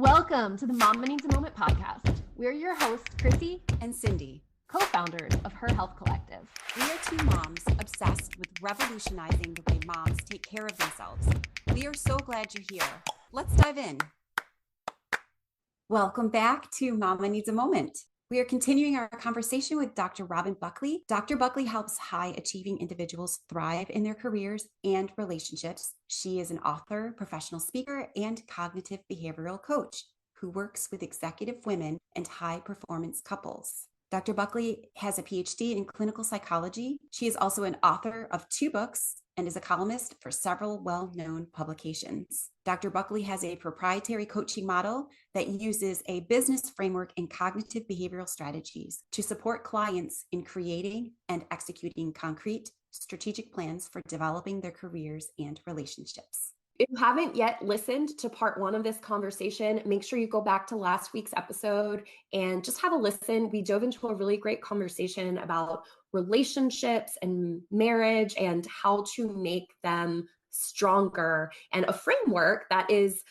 Welcome to the Mama Needs a Moment podcast. We're your hosts, Chrissy and Cindy, co-founders of Her Health Collective. We are two moms obsessed with revolutionizing the way moms take care of themselves. We are so glad you're here. Let's dive in. Welcome back to Mama Needs a Moment. We are continuing our conversation with Dr. Robin Buckley. Dr. Buckley helps high-achieving individuals thrive in their careers and relationships. She is an author, professional speaker, and cognitive behavioral coach who works with executive women and high-performance couples. Dr. Buckley has a PhD in clinical psychology. She is also an author of 2 books and is a columnist for several well-known publications. Dr. Buckley has a proprietary coaching model that uses a business framework and cognitive behavioral strategies to support clients in creating and executing concrete, strategic plans for developing their careers and relationships. If you haven't yet listened to part 1 of this conversation, make sure you go back to last week's episode and just have a listen. We dove into a really great conversation about relationships and marriage and how to make them stronger, and a framework that is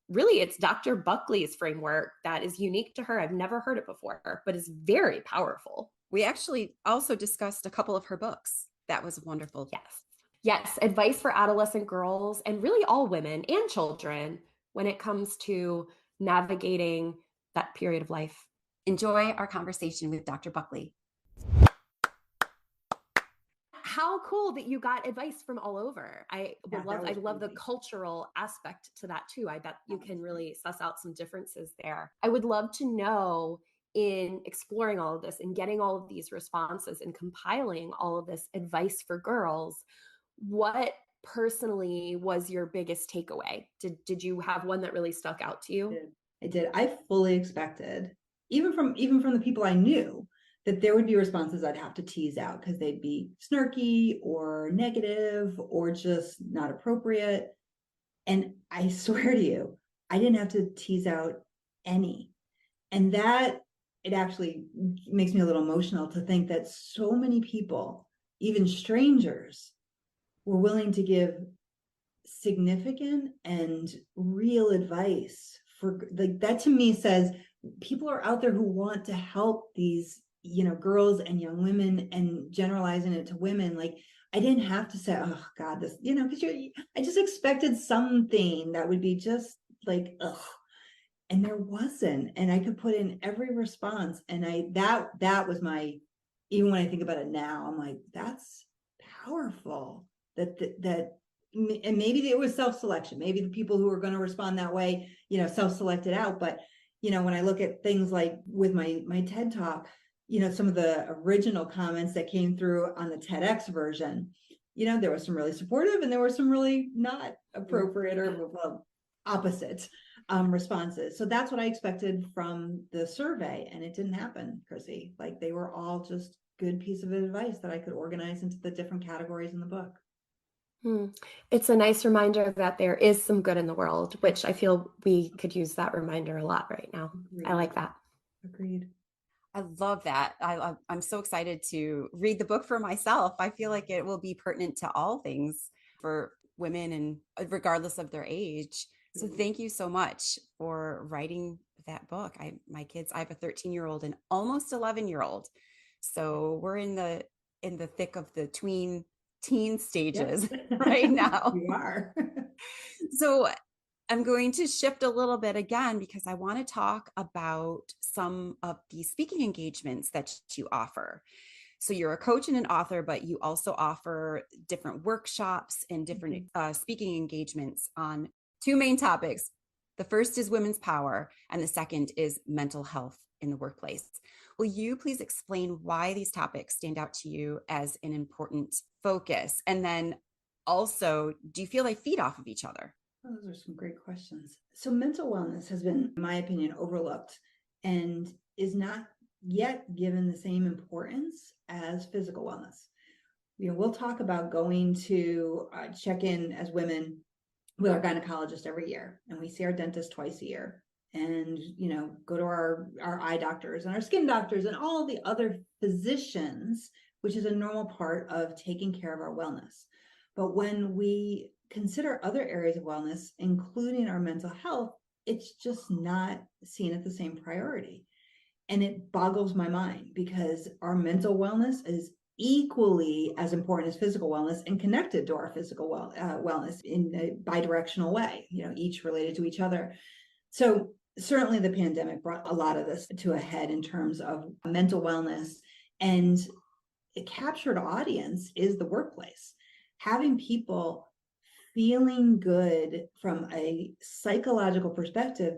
really, it's Dr. Buckley's framework that is unique to her. I've never heard it before, but is very powerful. We actually also discussed a couple of her books. That was wonderful. Yes, advice for adolescent girls and really all women and children when it comes to navigating that period of life. Enjoy our conversation with Dr. Buckley. How cool that you got advice from all over. I love the cultural aspect to that too. I bet you can really suss out some differences there. I would love to know, in exploring all of this and getting all of these responses and compiling all of this advice for girls, what personally was your biggest takeaway? Did you have one that really stuck out to you? I did. I fully expected, even from the people I knew, that there would be responses I'd have to tease out because they'd be snarky or negative or just not appropriate. And I swear to you, I didn't have to tease out any. And that, it actually makes me a little emotional to think that so many people, even strangers, were willing to give significant and real advice. For like, that to me says people are out there who want to help these, girls and young women, and generalizing it to women. Like, I didn't have to say, oh God, this, because I just expected something that would be just like, ugh. And there wasn't. And I could put in every response. And that was my, even when I think about it now, I'm like, that's powerful. That and maybe it was self-selection. Maybe the people who are going to respond that way, self-selected out. But, when I look at things like with my TED Talk, some of the original comments that came through on the TEDx version, there was some really supportive and there were some really not appropriate or opposite responses. So that's what I expected from the survey. And it didn't happen, Chrissy. Like, they were all just good piece of advice that I could organize into the different categories in the book. It's a nice reminder that there is some good in the world, which I feel we could use that reminder a lot right now. Agreed. I like that. Agreed. I love that. I'm so excited to read the book for myself. I feel like it will be pertinent to all things for women, and regardless of their age. So thank you so much for writing that book. I have a 13-year-old and almost 11-year-old. So we're in the thick of the teen stages right now. You are. So I'm going to shift a little bit again, because I want to talk about some of the speaking engagements that you offer. So you're a coach and an author, but you also offer different workshops and different speaking engagements on 2 main topics. The first is women's power, and the second is mental health in the workplace. Will you please explain why these topics stand out to you as an important focus? And then also, do you feel they feed off of each other? Oh, those are some great questions. So mental wellness has been, in my opinion, overlooked and is not yet given the same importance as physical wellness. We'll talk about going to check in as women with our gynecologist every year, and we see our dentist twice a year, and go to our eye doctors and our skin doctors and all the other physicians, which is a normal part of taking care of our wellness. But when we consider other areas of wellness, including our mental health, it's just not seen at the same priority. And it boggles my mind because our mental wellness is equally as important as physical wellness and connected to our physical wellness in a bidirectional way, each related to each other. So certainly the pandemic brought a lot of this to a head in terms of mental wellness, and a captured audience is the workplace. Having people feeling good from a psychological perspective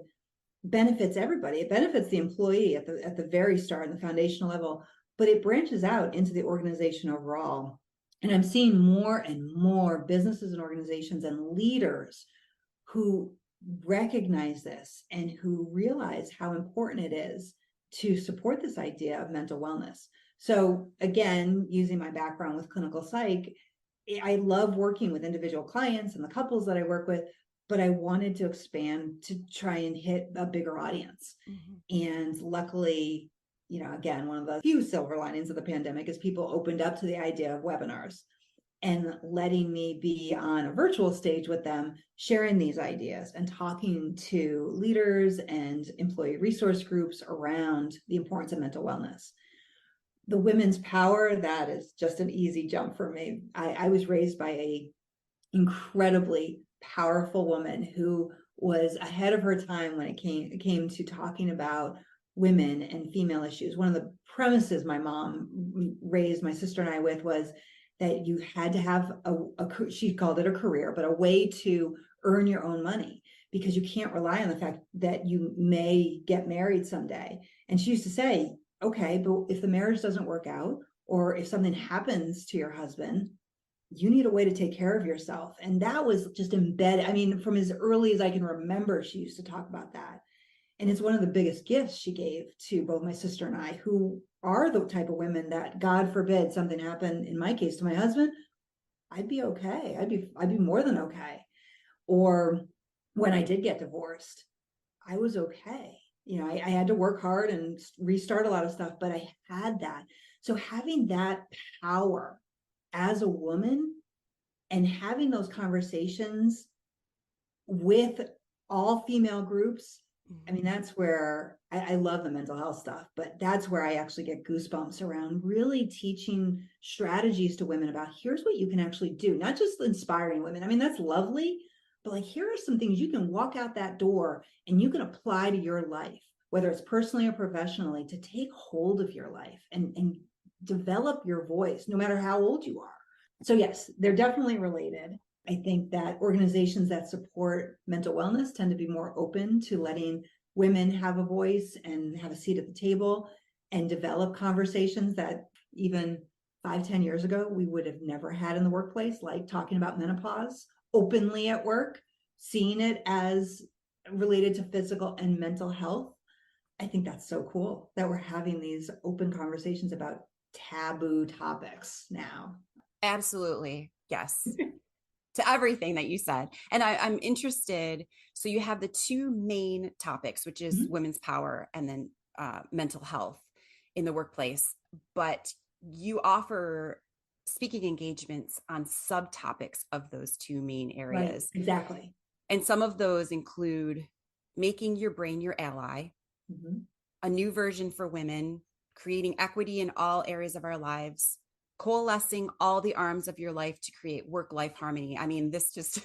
benefits everybody. It benefits the employee at the very start and the foundational level, but it branches out into the organization overall. And I'm seeing more and more businesses and organizations and leaders who recognize this and who realize how important it is to support this idea of mental wellness. So again, using my background with clinical psych, I love working with individual clients and the couples that I work with, but I wanted to expand to try and hit a bigger audience. And luckily, again, one of the few silver linings of the pandemic is people opened up to the idea of webinars and letting me be on a virtual stage with them, sharing these ideas and talking to leaders and employee resource groups around the importance of mental wellness. The women's power, that is just an easy jump for me. I was raised by a incredibly powerful woman who was ahead of her time when it came to talking about women and female issues. One of the premises my mom raised my sister and I with was that you had to have she called it a career, but a way to earn your own money, because you can't rely on the fact that you may get married someday. And she used to say, okay, but if the marriage doesn't work out, or if something happens to your husband, you need a way to take care of yourself. And that was just embedded. I mean, from as early as I can remember, she used to talk about that. And it's one of the biggest gifts she gave to both my sister and I, who are the type of women that, God forbid, something happened, in my case, to my husband, I'd be okay. I'd be more than okay. Or when I did get divorced, I was okay. I had to work hard and restart a lot of stuff, but I had that. So having that power as a woman and having those conversations with all female groups, I mean, that's where I love the mental health stuff, but that's where I actually get goosebumps around really teaching strategies to women about here's what you can actually do, not just inspiring women. I mean, that's lovely, but like, here are some things you can walk out that door and you can apply to your life, whether it's personally or professionally, to take hold of your life and develop your voice, no matter how old you are. So yes, they're definitely related. I think that organizations that support mental wellness tend to be more open to letting women have a voice and have a seat at the table and develop conversations that even 5-10 years ago, we would have never had in the workplace, like talking about menopause openly at work, seeing it as related to physical and mental health. I think that's so cool that we're having these open conversations about taboo topics now. Absolutely. Yes. To everything that you said. And I'm interested. So you have the two main topics, which is women's power and then mental health in the workplace, but you offer speaking engagements on subtopics of those two main areas. Right, exactly. And some of those include making your brain your ally, a new version for women, creating equity in all areas of our lives, coalescing all the arms of your life to create work-life harmony. I mean, this just,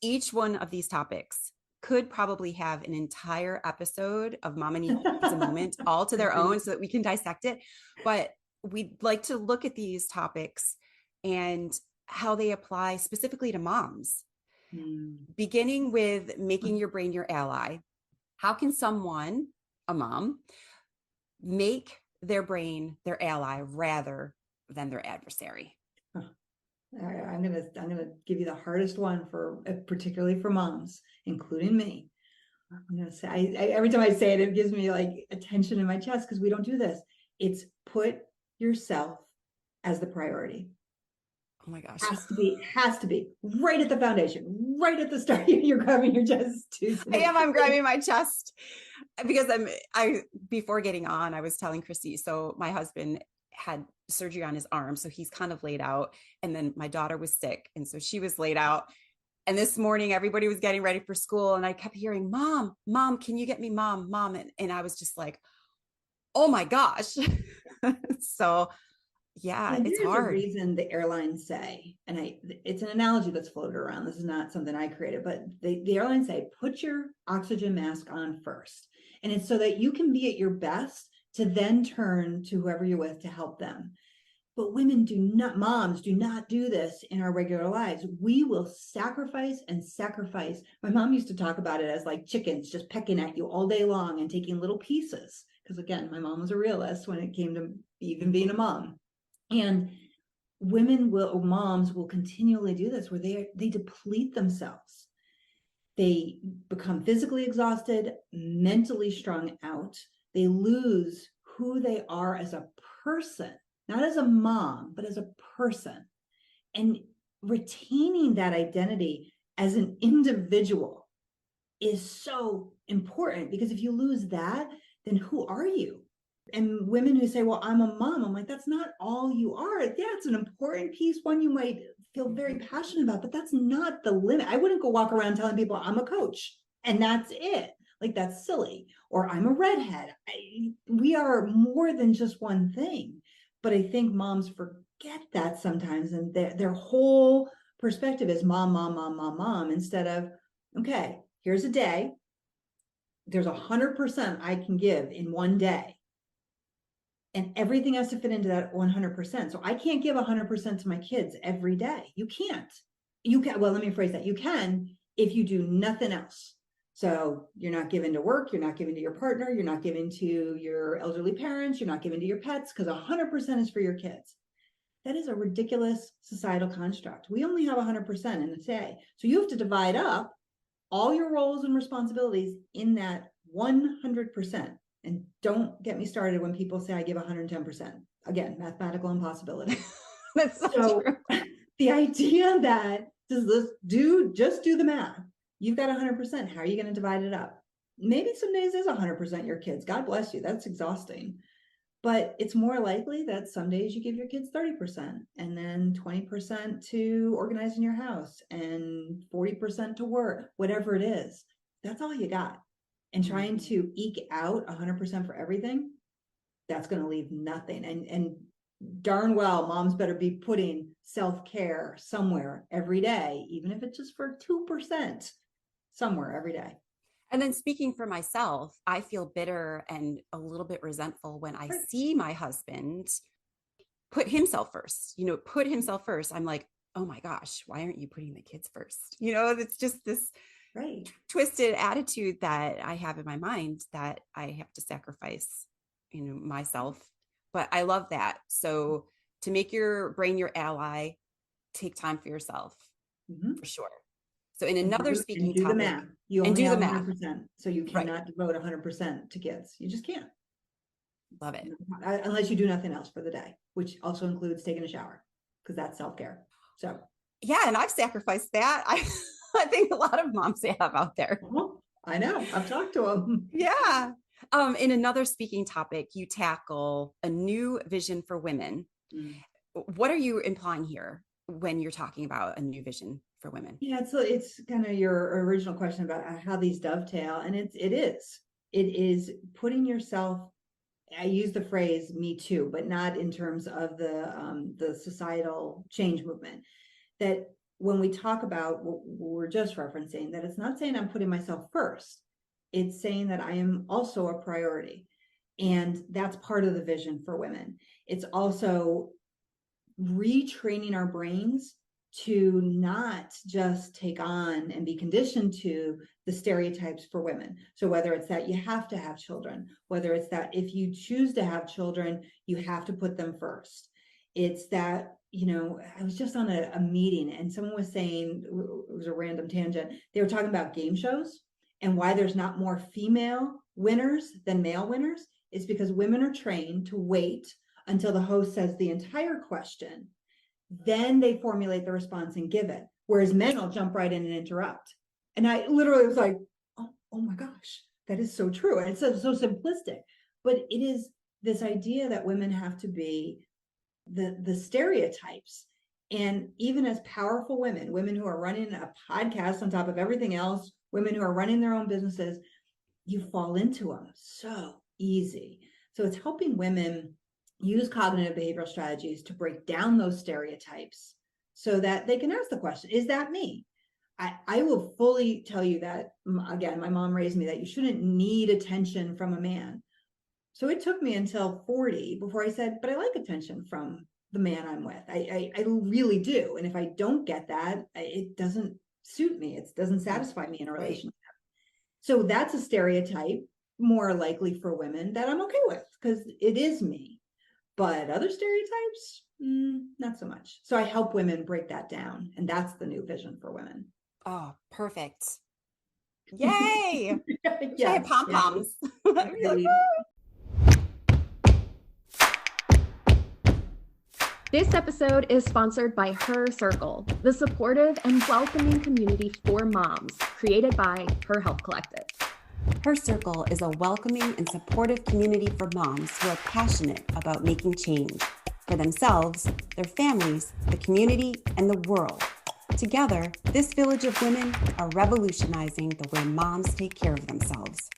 each one of these topics could probably have an entire episode of Mama Needs a Moment all to their own so that we can dissect it. But we'd like to look at these topics and how they apply specifically to moms, beginning with making your brain your ally. How can someone, a mom, make their brain their ally rather than their adversary? I'm gonna give you the hardest one particularly for moms, including me. I'm gonna say, I every time I say it, it gives me like a tension in my chest because we don't do this. It's put yourself as the priority. Oh my gosh. Has to be right at the foundation, right at the start. You're grabbing your chest too. I'm grabbing my chest because before getting on, I was telling Christy, so my husband had surgery on his arm, so he's kind of laid out, and then my daughter was sick, and so she was laid out, And this morning, everybody was getting ready for school. And I kept hearing, Mom, Mom, can you get me Mom, Mom? And I was just like, oh my gosh. So yeah, And it's there's a hard. reason the airlines say, and it's an analogy that's floated around. This is not something I created, but the airlines say, put your oxygen mask on first. And it's so that you can be at your best to then turn to whoever you're with to help them. But moms do not do this in our regular lives. We will sacrifice and sacrifice. My mom used to talk about it as like chickens just pecking at you all day long and taking little pieces. Because again, my mom was a realist when it came to even being a mom. And moms will continually do this where they deplete themselves. They become physically exhausted, mentally strung out. They lose who they are as a person, not as a mom, but as a person. And retaining that identity as an individual is so important, because if you lose that, then who are you? And women who say, well, I'm a mom, I'm like, that's not all you are. Yeah, it's an important piece, one you might feel very passionate about, but that's not the limit. I wouldn't go walk around telling people I'm a coach and that's it. Like, that's silly. Or I'm a redhead. We are more than just one thing. But I think moms forget that sometimes, and their whole perspective is mom, mom, mom, mom, mom, instead of, okay, here's a day. There's 100% I can give in one day. And everything has to fit into that 100%. So I can't give 100% to my kids every day. You can't. You can, well, let me phrase that. You can if you do nothing else. So you're not giving to work, you're not giving to your partner, you're not giving to your elderly parents, you're not giving to your pets, because 100% is for your kids. That is a ridiculous societal construct. We only have 100% in a day. So you have to divide up all your roles and responsibilities in that 100%. And don't get me started when people say I give 110%. Again, mathematical impossibility. That's so true. The idea that just do the math. You've got 100%. How are you going to divide it up? Maybe some days is 100% your kids. God bless you. That's exhausting. But it's more likely that some days you give your kids 30% and then 20% to organizing your house and 40% to work, whatever it is. That's all you got. And trying to eke out 100% for everything, that's going to leave nothing. And darn well, moms better be putting self-care somewhere every day, even if it's just for 2%, somewhere every day. And then speaking for myself, I feel bitter and a little bit resentful when I see my husband put himself first, put himself first. I'm like, oh my gosh, why aren't you putting the kids first? It's just this twisted attitude that I have in my mind that I have to sacrifice, myself. But I love that. So to make your brain your ally, take time for yourself, for sure. So in another speaking do topic, the math. You only have 100%. So you cannot devote 100% to kids. You just can't. Love it. Unless you do nothing else for the day, which also includes taking a shower, because that's self-care. So yeah, and I've sacrificed that. I think a lot of moms have out there. I know. I've talked to them. Yeah. In another speaking topic, you tackle a new vision for women. What are you implying here when you're talking about a new vision for women? Yeah, so it's kind of your original question about how these dovetail, and it is putting yourself. I use the phrase "me too," but not in terms of the societal change movement. That when we talk about what we're just referencing, that it's not saying I'm putting myself first. It's saying that I am also a priority, and that's part of the vision for women. It's also retraining our brains to not just take on and be conditioned to the stereotypes for women. So whether it's that you have to have children, whether it's that if you choose to have children, you have to put them first. It's that, I was just on a meeting and someone was saying, it was a random tangent, they were talking about game shows and why there's not more female winners than male winners is because women are trained to wait until the host says the entire question. Then they formulate the response and give it. Whereas men will jump right in and interrupt. And I literally was like, oh my gosh, that is so true. And it's so simplistic. But it is this idea that women have to be the stereotypes. And even as powerful women, women who are running a podcast on top of everything else, women who are running their own businesses, you fall into them so easy. So it's helping women use cognitive behavioral strategies to break down those stereotypes so that they can ask the question, is that me? I will fully tell you that, again, my mom raised me that you shouldn't need attention from a man. So it took me until 40 before I said, but I like attention from the man I'm with. I really do. And if I don't get that, it doesn't suit me. It doesn't satisfy me in a relationship. So that's a stereotype more likely for women that I'm okay with because it is me. But other stereotypes, not so much. So I help women break that down. And that's the new vision for women. Oh, perfect. Yay. Yeah, I had pom-poms. This episode is sponsored by Her Circle, the supportive and welcoming community for moms created by Her Health Collective. Her Circle is a welcoming and supportive community for moms who are passionate about making change for themselves, their families, the community, and the world. Together, this village of women are revolutionizing the way moms take care of themselves.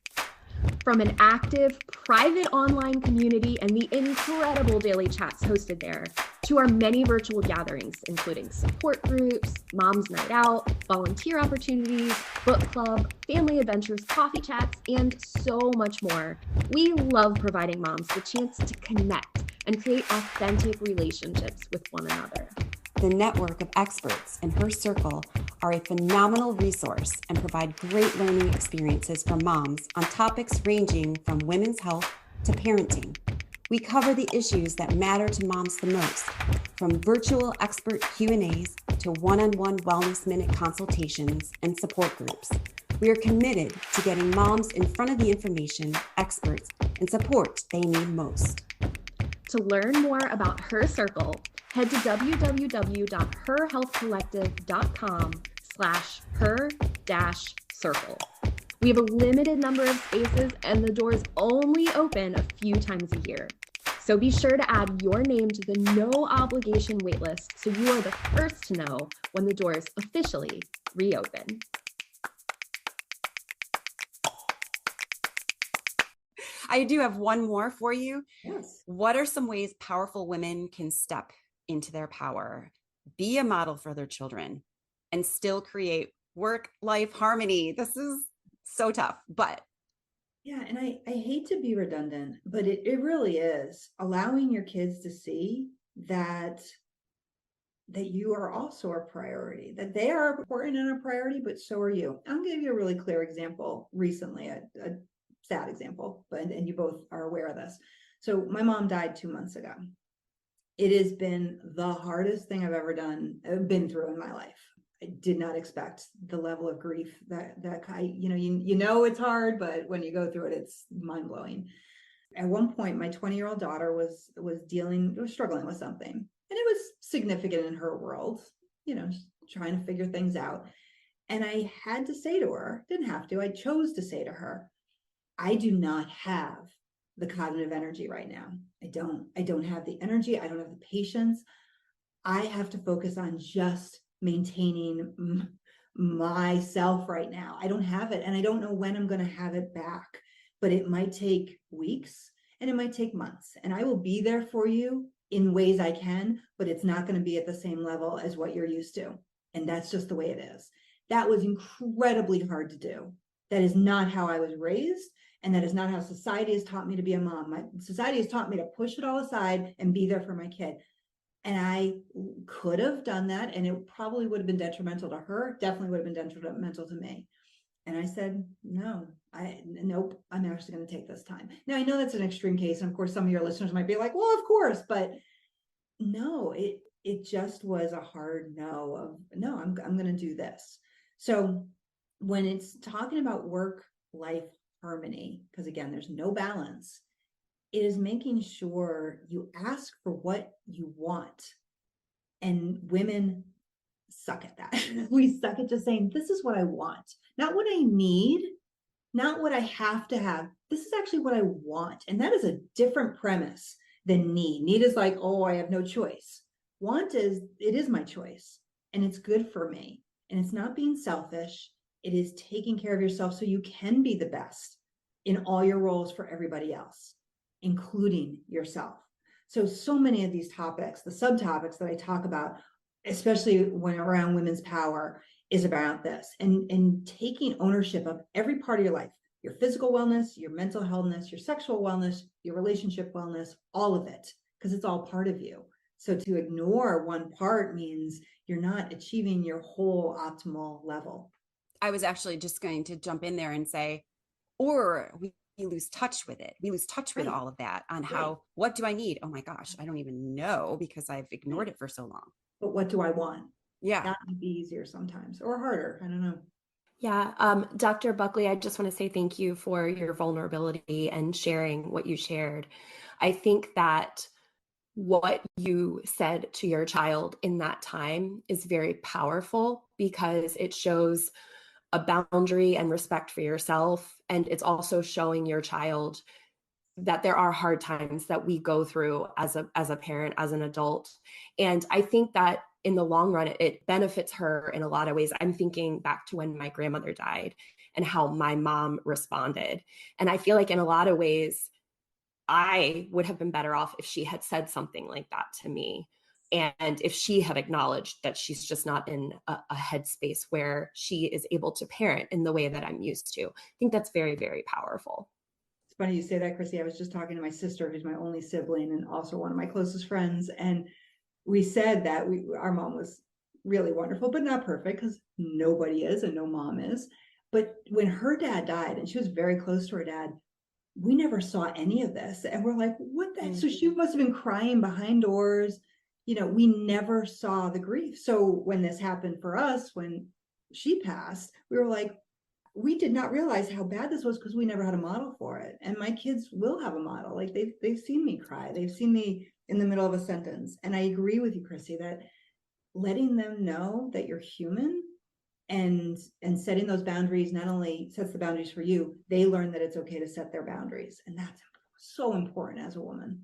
From an active, private online community and the incredible daily chats hosted there, to our many virtual gatherings, including support groups, Moms Night Out, volunteer opportunities, book club, family adventures, coffee chats, and so much more. We love providing moms the chance to connect and create authentic relationships with one another. The network of experts in Her Circle are a phenomenal resource and provide great learning experiences for moms on topics ranging from women's health to parenting. We cover the issues that matter to moms the most, from virtual expert Q&As to one-on-one Wellness Minute consultations and support groups. We are committed to getting moms in front of the information, experts, and support they need most. To learn more about Her Circle, head to www.herhealthcollective.com/her-circle. We have a limited number of spaces and the doors only open a few times a year. So be sure to add your name to the no obligation waitlist so you are the first to know when the doors officially reopen. I do have one more for you. Yes. What are some ways powerful women can step into their power, be a model for their children, and still create work-life harmony? This is so tough, but. Yeah, and I hate to be redundant, but it really is allowing your kids to see that you are also a priority, that they are important and a priority, but so are you. I'll give you a really clear example recently, a sad example, and you both are aware of this. So my mom died 2 months ago. It has been the hardest thing I've ever been through in my life. I did not expect the level of grief that you know it's hard, but when you go through it, it's mind blowing. At one point, my 20-year-old daughter was struggling with something, and it was significant in her world, trying to figure things out. And I had to say to her, didn't have to, I chose to say to her, I do not have the cognitive energy right now. I don't have the energy. I don't have the patience. I have to focus on just maintaining myself right now. I don't have it, and I don't know when I'm going to have it back, but it might take weeks and it might take months, and I will be there for you in ways I can, but it's not going to be at the same level as what you're used to. And that's just the way it is. That was incredibly hard to do. That is not how I was raised. And that is not how society has taught me to be a mom. My society has taught me to push it all aside and be there for my kid. And I could have done that, and it probably would have been detrimental to her, definitely would have been detrimental to me. And I said, nope, I'm actually going to take this time. Now, I know that's an extreme case, and of course, some of your listeners might be like, well, of course, but no, it just was a hard no, I'm going to do this. So when it's talking about work-life harmony, because again, there's no balance, it is making sure you ask for what you want. And women suck at that. We suck at just saying, this is what I want, not what I need, not what I have to have. This is actually what I want. And that is a different premise than need. Need is like, oh, I have no choice. Want is, it is my choice and it's good for me. And it's not being selfish. It is taking care of yourself so you can be the best in all your roles for everybody else, including yourself. So many of these topics, the subtopics that I talk about, especially when around women's power, is about this and taking ownership of every part of your life, your physical wellness, your mental wellness, your sexual wellness, your relationship wellness, all of it, because it's all part of you. So to ignore one part means you're not achieving your whole optimal level. I was actually just going to jump in there and say, or we lose touch with it. We lose touch with all of that on how, what do I need? Oh my gosh, I don't even know because I've ignored it for so long. But what do I want? Yeah. That might be easier sometimes or harder. I don't know. Yeah. Dr. Buckley, I just want to say thank you for your vulnerability and sharing what you shared. I think that what you said to your child in that time is very powerful because it shows a boundary and respect for yourself. And it's also showing your child that there are hard times that we go through as a parent, as an adult. And I think that in the long run, it benefits her in a lot of ways. I'm thinking back to when my grandmother died and how my mom responded. And I feel like in a lot of ways, I would have been better off if she had said something like that to me. And if she had acknowledged that she's just not in a headspace where she is able to parent in the way that I'm used to. I think that's very, very powerful. It's funny you say that, Chrissy. I was just talking to my sister, who's my only sibling and also one of my closest friends. And we said that our mom was really wonderful, but not perfect because nobody is and no mom is. But when her dad died and she was very close to her dad, we never saw any of this. And we're like, what the heck? So she must have been crying behind doors. We never saw the grief. So when this happened for us, when she passed, we were like, we did not realize how bad this was because we never had a model for it. And my kids will have a model. Like they've seen me cry. They've seen me in the middle of a sentence. And I agree with you, Chrissy, that letting them know that you're human and setting those boundaries not only sets the boundaries for you, they learn that it's okay to set their boundaries. And that's so important as a woman.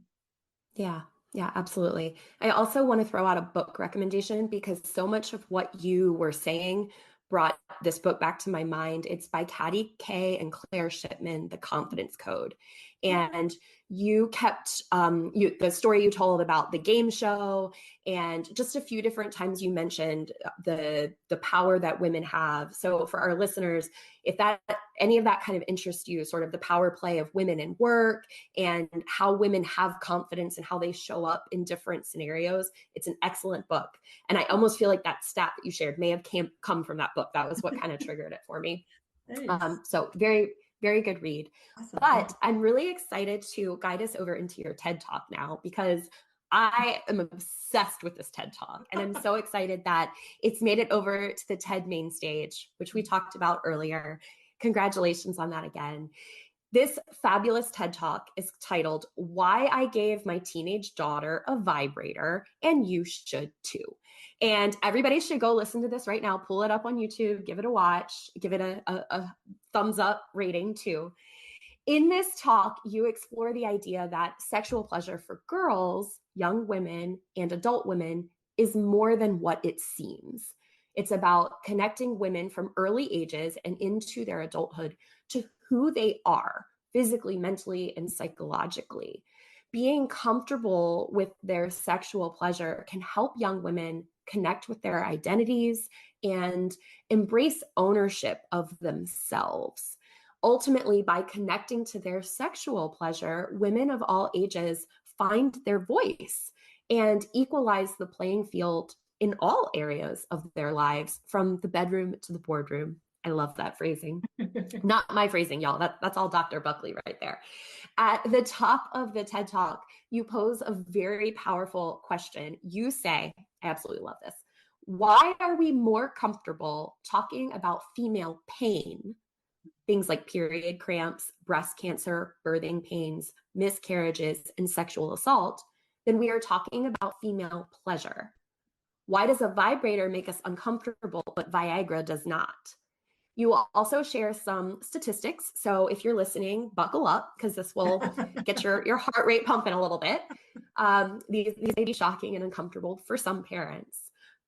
Yeah. Yeah, absolutely. I also want to throw out a book recommendation because so much of what you were saying brought this book back to my mind. It's by Katty Kay and Claire Shipman, The Confidence Code. And you kept the story you told about the game show and just a few different times you mentioned the power that women have. So for our listeners, if that any of that kind of interests you, sort of the power play of women in work and how women have confidence and how they show up in different scenarios, it's an excellent book. And I almost feel like that stat that you shared may have come from that book. That was what kind of triggered it for me. So very, very good read. Awesome. But I'm really excited to guide us over into your TED Talk now because I am obsessed with this TED Talk. And I'm so excited that it's made it over to the TED main stage, which we talked about earlier. Congratulations on that again. This fabulous TED Talk is titled Why I Gave My Teenage Daughter a Vibrator and You Should Too. And everybody should go listen to this right now. Pull it up on YouTube, give it a watch, give it a thumbs up rating too. In this talk, you explore the idea that sexual pleasure for girls, young women, and adult women is more than what it seems. It's about connecting women from early ages and into their adulthood to who they are physically, mentally, and psychologically. Being comfortable with their sexual pleasure can help young women connect with their identities and embrace ownership of themselves. Ultimately, by connecting to their sexual pleasure, women of all ages find their voice and equalize the playing field in all areas of their lives, from the bedroom to the boardroom. I love that phrasing. Not my phrasing, y'all. That's all Dr. Buckley right there. At the top of the TED Talk, you pose a very powerful question. You say, I absolutely love this. Why are we more comfortable talking about female pain, things like period cramps, breast cancer, birthing pains, miscarriages, and sexual assault, than we are talking about female pleasure? Why does a vibrator make us uncomfortable, but Viagra does not? You will also share some statistics. So if you're listening, buckle up because this will get your heart rate pumping a little bit. These may be shocking and uncomfortable for some parents.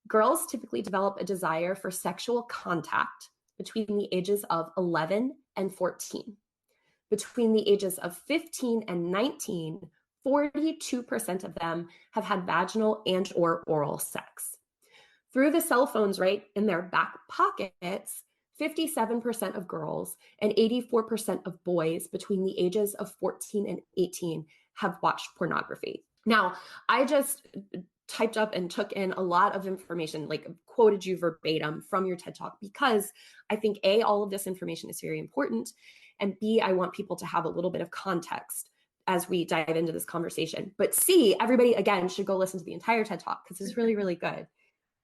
Girls typically develop a desire for sexual contact between the ages of 11 and 14. Between the ages of 15 and 19, 42% of them have had vaginal and or oral sex. Through the cell phones right in their back pockets, 57% of girls and 84% of boys between the ages of 14 and 18 have watched pornography. Now, I just typed up and took in a lot of information, like quoted you verbatim from your TED Talk, because I think A, all of this information is very important, and B, I want people to have a little bit of context as we dive into this conversation. But C, everybody, again, should go listen to the entire TED Talk because it's really, really good.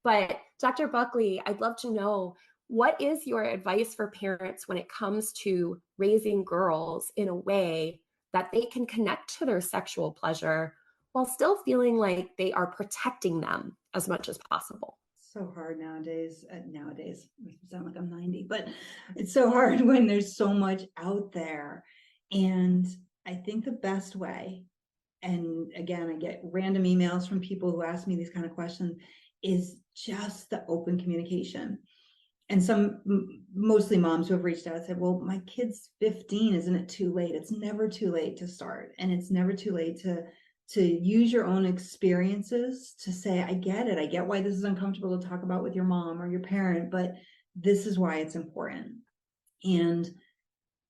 But Dr. Buckley, I'd love to know, what is your advice for parents when it comes to raising girls in a way that they can connect to their sexual pleasure while still feeling like they are protecting them as much as possible? So hard nowadays. Nowadays, I sound like I'm 90, but it's so hard when there's so much out there. And I think the best way, and again, I get random emails from people who ask me these kind of questions, is just the open communication. And mostly moms who have reached out said, well, my kid's 15, isn't it too late? It's never too late to start. And it's never too late to use your own experiences to say, I get it. I get why this is uncomfortable to talk about with your mom or your parent, but this is why it's important. And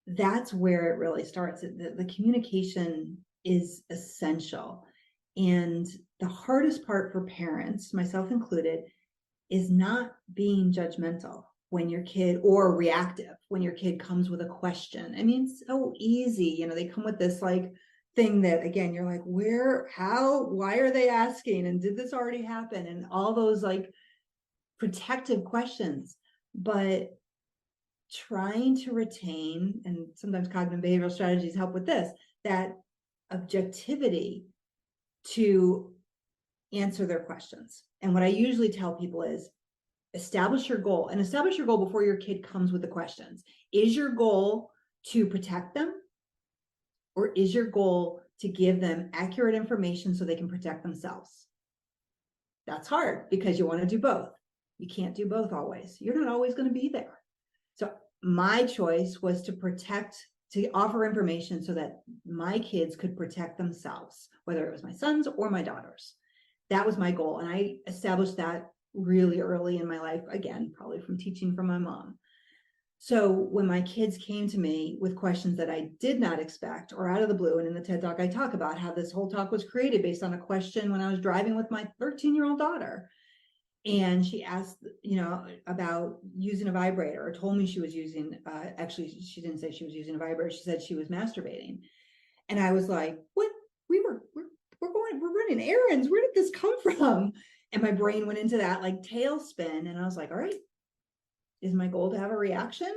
that's where it really starts. The communication is essential. And the hardest part for parents, myself included, is not being judgmental when your kid, or reactive when your kid comes with a question. I mean, it's so easy. They come with this like thing that, again, you're like, where, how, why are they asking? And did this already happen? And all those like protective questions. But trying to retain, and sometimes cognitive behavioral strategies help with this, that objectivity to answer their questions. And what I usually tell people is establish your goal, and establish your goal before your kid comes with the questions. Is your goal to protect them, or is your goal to give them accurate information so they can protect themselves? That's hard because you want to do both. You can't do both always. You're not always going to be there. So my choice was to offer information so that my kids could protect themselves, whether it was my sons or my daughters. That was my goal. And I established that really early in my life, again, probably from teaching from my mom. So when my kids came to me with questions that I did not expect or out of the blue, and in the TED Talk, I talk about how this whole talk was created based on a question when I was driving with my 13-year-old daughter. And she asked, about using a vibrator, or told me she was using, actually, she didn't say she was using a vibrator. She said she was masturbating. And I was like, what? We're running errands. Where did this come from? And my brain went into that like tailspin. And I was like, all right, is my goal to have a reaction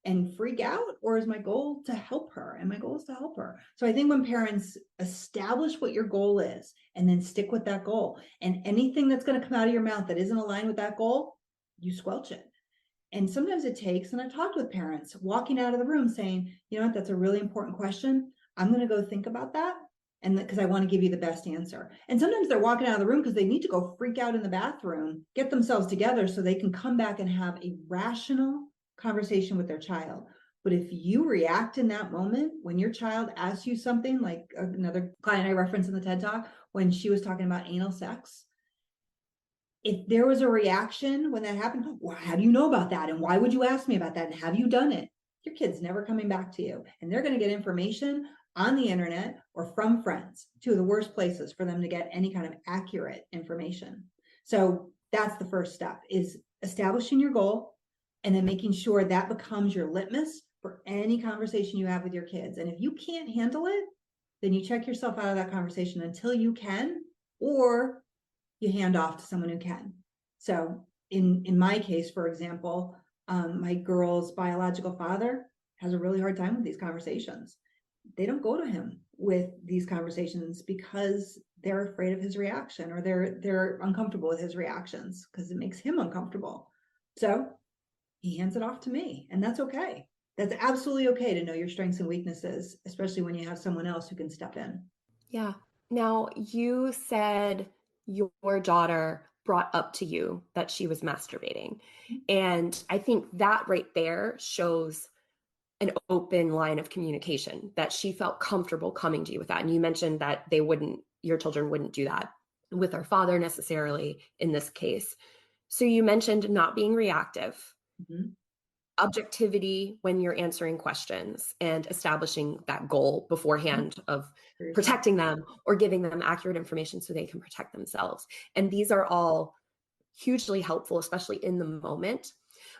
and freak out, or is my goal to help her? And my goal is to help her. So I think when parents establish what your goal is and then stick with that goal, and anything that's going to come out of your mouth that isn't aligned with that goal, you squelch it. And sometimes it takes, and I've talked with parents walking out of the room saying, you know what, that's a really important question. I'm going to go think about that. And because I want to give you the best answer. And sometimes they're walking out of the room because they need to go freak out in the bathroom, get themselves together so they can come back and have a rational conversation with their child. But if you react in that moment, when your child asks you something, like another client I referenced in the TED Talk, when she was talking about anal sex, if there was a reaction when that happened, well, how do you know about that? And why would you ask me about that? And have you done it? Your kid's never coming back to you. And they're going to get information on the internet or from friends, two of the worst places for them to get any kind of accurate information. So that's the first step, is establishing your goal and then making sure that becomes your litmus for any conversation you have with your kids. And if you can't handle it, then you check yourself out of that conversation until you can, or you hand off to someone who can. So in my case, for example, my girl's biological father has a really hard time with these conversations. They don't go to him with these conversations because they're afraid of his reaction, or they're uncomfortable with his reactions because it makes him uncomfortable. So he hands it off to me, and that's okay. That's absolutely okay to know your strengths and weaknesses, especially when you have someone else who can step in. Yeah. Now, you said your daughter brought up to you that she was masturbating. And I think that right there shows an open line of communication, that she felt comfortable coming to you with that. And you mentioned that your children wouldn't do that with our father necessarily in this case. So you mentioned not being reactive, Mhm. objectivity when you're answering questions, and establishing that goal beforehand of For yourself. protecting them or giving them accurate information so they can protect themselves. And these are all hugely helpful, especially in the moment.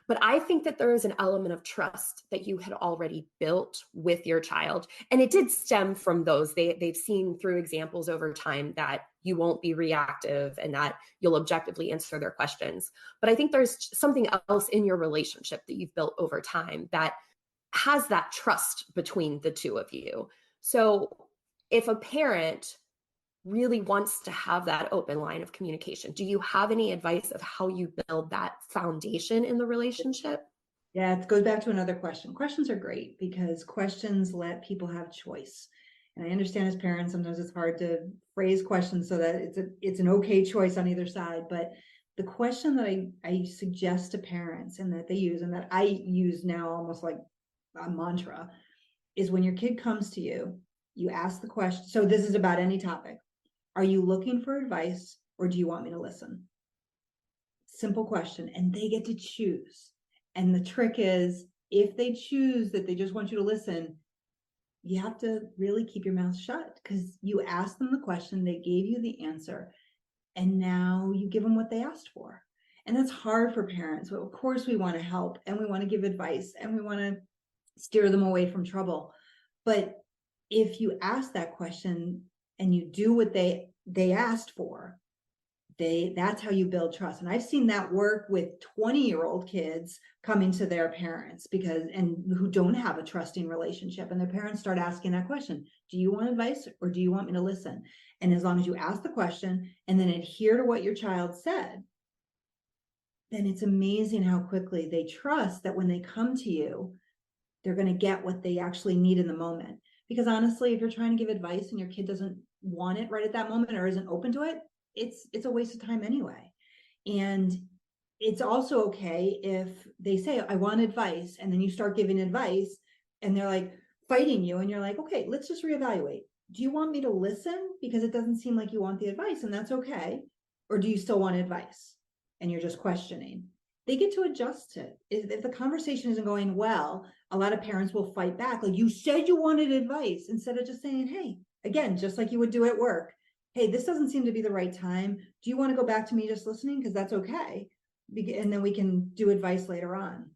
But I think that there is an element of trust that you had already built with your child. And it did stem from those. They've seen through examples over time that you won't be reactive and that you'll objectively answer their questions. But I think there's something else in your relationship that you've built over time that has that trust between the two of you. So if a parent really wants to have that open line of communication, do you have any advice of how you build that foundation in the relationship? Yeah, it goes back to another question. Questions are great because questions let people have choice. And I understand as parents, sometimes it's hard to phrase questions so that it's an okay choice on either side. But the question that I suggest to parents and that they use and that I use now almost like a mantra is when your kid comes to you, you ask the question. So this is about any topic. Are you looking for advice or do you want me to listen? Simple question. And they get to choose. And the trick is if they choose that they just want you to listen, you have to really keep your mouth shut because you asked them the question, they gave you the answer, and now you give them what they asked for. And that's hard for parents. But of course, we want to help and we want to give advice and we want to steer them away from trouble. But if you ask that question and you do what they asked for, that's how you build trust. And I've seen that work with 20-year-old kids coming to their parents and who don't have a trusting relationship, and their parents start asking that question, do you want advice or do you want me to listen? And as long as you ask the question and then adhere to what your child said, then it's amazing how quickly they trust that when they come to you, they're going to get what they actually need in the moment. Because honestly, if you're trying to give advice and your kid doesn't want it right at that moment or isn't open to it, it's a waste of time anyway. And it's also okay if they say, I want advice, and then you start giving advice and they're like fighting you and you're like, okay, let's just reevaluate. Do you want me to listen because it doesn't seem like you want the advice, and that's okay? Or do you still want advice and you're just questioning? They get to adjust it. If the conversation isn't going well, a lot of parents will fight back. Like, you said you wanted advice, instead of just saying, hey, again, just like you would do at work. Hey, this doesn't seem to be the right time. Do you want to go back to me just listening? Because that's okay. And then we can do advice later on.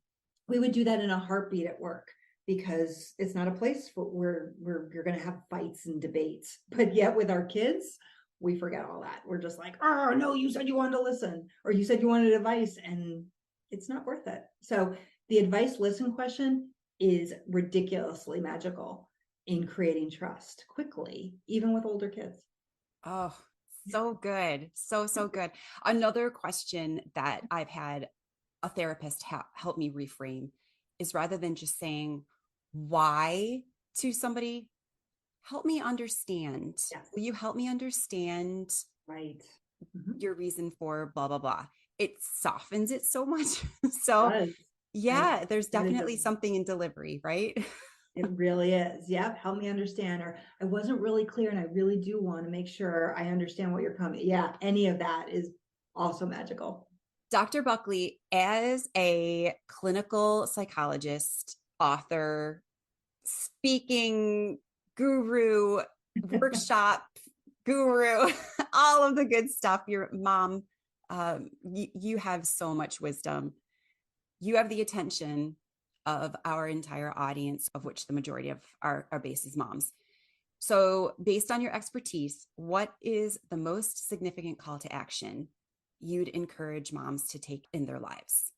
We would do that in a heartbeat at work because it's not a place where you're going to have fights and debates. But yet with our kids, we forget all that. We're just like, oh, no, you said you wanted to listen, or you said you wanted advice, and it's not worth it. So the advice listen question is ridiculously magical in creating trust quickly, even with older kids. Oh, so good. So good. Another question that I've had a therapist help me reframe is, rather than just saying why to somebody, help me understand. Yes. Will you help me understand Right. Mm-hmm. your reason for blah, blah, blah? It softens it so much. So Does. yeah, there's That is definitely something in delivery, right? it really is. Yep. Help me understand. Or I wasn't really clear and I really do want to make sure I understand what you're coming. Yeah. Any of that is also magical. Dr. Buckley, as a clinical psychologist, author, speaking guru, workshop guru, all of the good stuff, your mom, you have so much wisdom. You have the attention of our entire audience, of which the majority of our base is moms. So based on your expertise, what is the most significant call to action you'd encourage moms to take in their lives?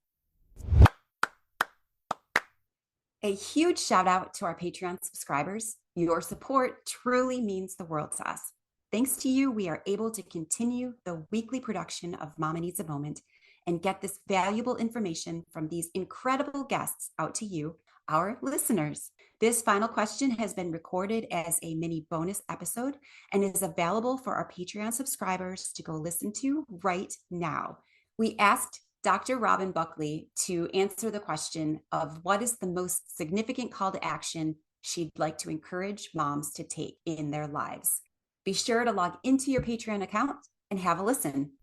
A huge shout out to our Patreon subscribers. Your support truly means the world to us. Thanks to you, we are able to continue the weekly production of Mama Needs a Moment and get this valuable information from these incredible guests out to you, our listeners. This final question has been recorded as a mini bonus episode and is available for our Patreon subscribers to go listen to right now. We asked Dr. Robin Buckley to answer the question of what is the most significant call to action she'd like to encourage moms to take in their lives. Be sure to log into your Patreon account and have a listen.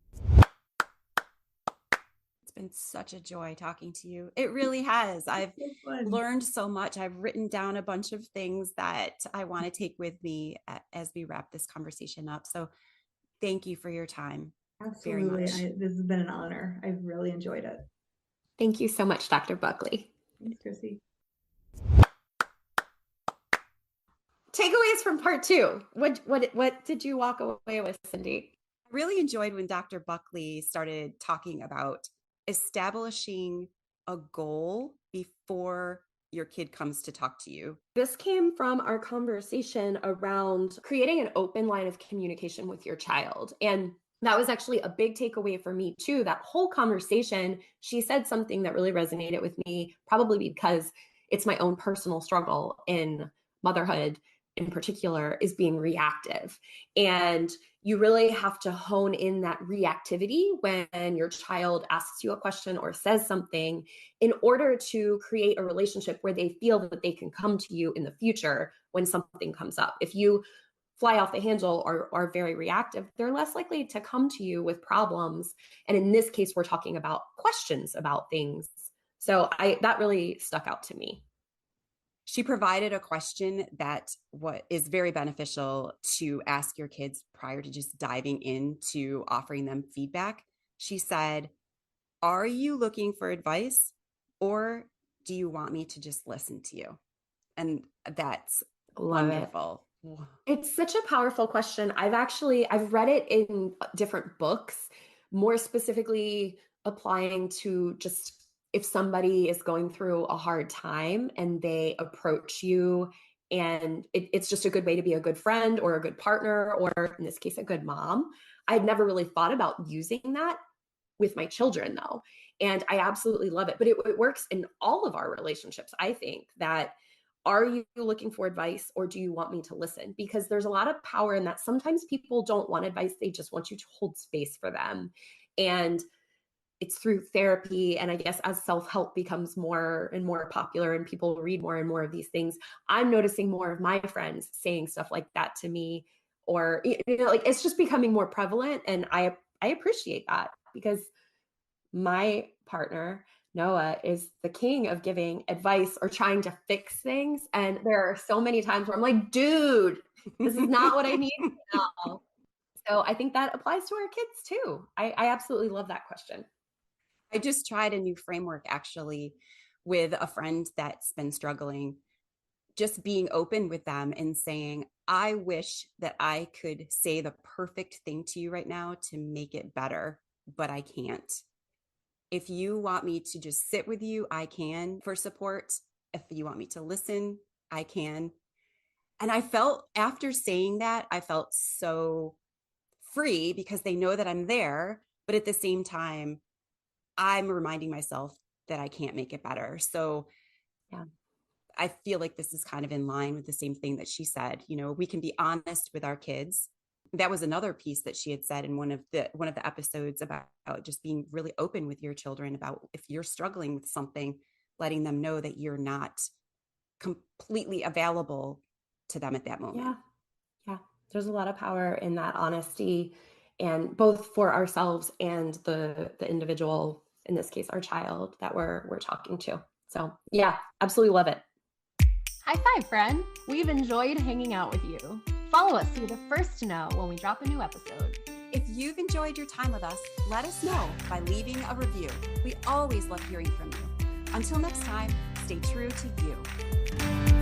It's been such a joy talking to you. It really has. I've learned so much. I've written down a bunch of things that I want to take with me as we wrap this conversation up. So thank you for your time. Absolutely. This has been an honor. I've really enjoyed it. Thank you so much, Dr. Buckley. Thanks, Chrissy. Takeaways from part 2. What did you walk away with, Cindy? I really enjoyed when Dr. Buckley started talking about establishing a goal before your kid comes to talk to you. This came from our conversation around creating an open line of communication with your child. And that was actually a big takeaway for me too. That whole conversation, she said something that really resonated with me, probably because it's my own personal struggle in motherhood in particular, is being reactive. And you really have to hone in that reactivity when your child asks you a question or says something in order to create a relationship where they feel that they can come to you in the future when something comes up. If you fly off the handle or are very reactive, they're less likely to come to you with problems. And in this case, we're talking about questions about things. So that really stuck out to me. She provided a question that is very beneficial to ask your kids prior to just diving into offering them feedback. She said, "Are you looking for advice or do you want me to just listen to you?" And that's wonderful. It's such a powerful question. I've read it in different books, more specifically applying to just if somebody is going through a hard time and they approach you, and it's just a good way to be a good friend or a good partner, or in this case, a good mom. I'd never really thought about using that with my children though. And I absolutely love it, but it works in all of our relationships. I think that, are you looking for advice or do you want me to listen? Because there's a lot of power in that. Sometimes people don't want advice. They just want you to hold space for them. And it's through therapy. And I guess as self-help becomes more and more popular and people read more and more of these things, I'm noticing more of my friends saying stuff like that to me, or, like it's just becoming more prevalent. And I appreciate that, because my partner, Noah, is the king of giving advice or trying to fix things. And there are so many times where I'm like, dude, this is not what I need now. So I think that applies to our kids too. I absolutely love that question. I just tried a new framework actually with a friend that's been struggling, just being open with them and saying, I wish that I could say the perfect thing to you right now to make it better, but I can't. If you want me to just sit with you, I can for support. If you want me to listen, I can. And I felt, after saying that, I felt so free because they know that I'm there. But at the same time, I'm reminding myself that I can't make it better. So yeah, I feel like this is kind of in line with the same thing that she said. We can be honest with our kids. That was another piece that she had said in one of the episodes about just being really open with your children about if you're struggling with something, letting them know that you're not completely available to them at that moment. Yeah. There's a lot of power in that honesty, and both for ourselves and the individual, in this case, our child that we're talking to. So yeah, absolutely love it. High five, friend. We've enjoyed hanging out with you. Follow us so you're the first to know when we drop a new episode. If you've enjoyed your time with us, let us know by leaving a review. We always love hearing from you. Until next time, stay true to you.